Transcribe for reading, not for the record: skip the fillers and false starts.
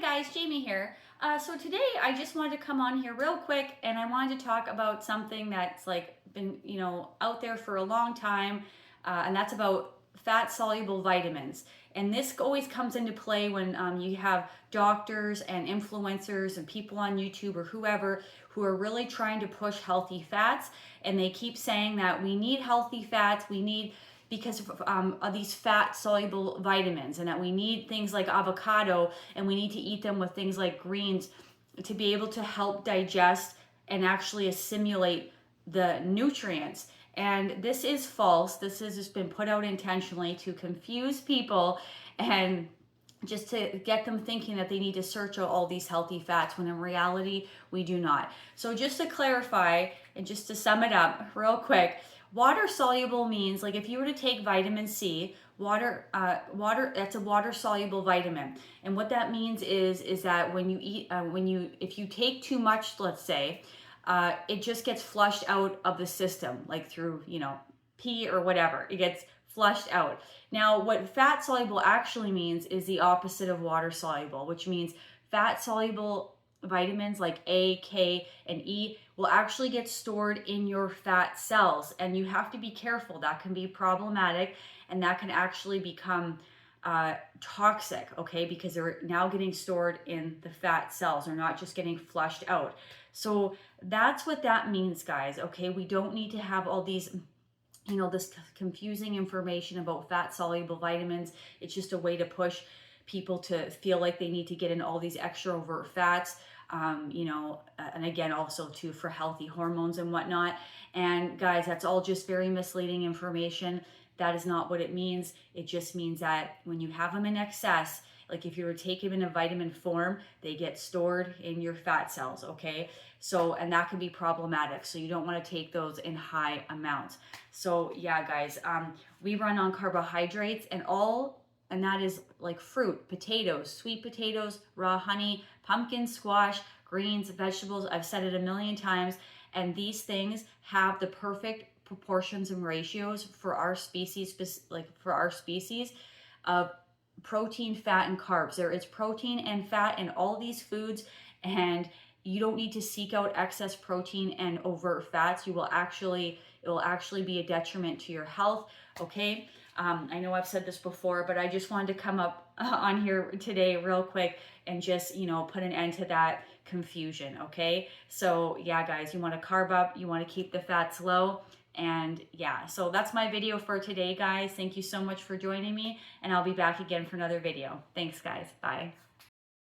guys, Jamie here. So today I just wanted to come on here real quick and I wanted to talk about something that's like been, out there for a long time, and that's about fat soluble vitamins. And this always comes into play when you have doctors and influencers and people on YouTube or whoever who are really trying to push healthy fats, and they keep saying that we need healthy fats, we need because of these fat soluble vitamins, and that we need things like avocado and we need to eat them with things like greens to be able to help digest and actually assimilate the nutrients. And this is false. This has just been put out intentionally to confuse people and just to get them thinking that they need to search out all these healthy fats when in reality we do not. So just to clarify and just to sum it up real quick, water soluble means, like, if you were to take vitamin C, water that's a water soluble vitamin. And what that means is that when you eat if you take too much, let's say, it just gets flushed out of the system, like through pee or whatever. It gets flushed out. Now, what fat soluble actually means is the opposite of water soluble, which means fat soluble vitamins like A, K, and E will actually get stored in your fat cells, and you have to be careful. That can be problematic, and that can actually become toxic, okay, because they're now getting stored in the fat cells. They're not just getting flushed out. So that's what that means, guys, okay? We don't need to have all these this confusing information about fat soluble vitamins. It's just a way to push people to feel like they need to get in all these extra overt fats, and again, also too for healthy hormones and whatnot. And guys, that's all just very misleading information. That is not what it means. It just means that when you have them in excess, like if you were to take them in a vitamin form, they get stored in your fat cells, okay? So, and that can be problematic. So you don't want to take those in high amounts. So yeah, guys, we run on carbohydrates and that is like fruit, potatoes, sweet potatoes, raw honey, pumpkin, squash, greens, vegetables. I've said it a million times. And these things have the perfect proportions and ratios for our species, of protein, fat, and carbs. There is protein and fat in all these foods, and you don't need to seek out excess protein and overt fats. It will actually be a detriment to your health, okay? I know I've said this before, but I just wanted to come up on here today real quick and just, put an end to that confusion, okay? So yeah, guys, you want to carb up, you want to keep the fats low. And yeah, so that's my video for today, guys. Thank you so much for joining me, and I'll be back again for another video. Thanks, guys. Bye.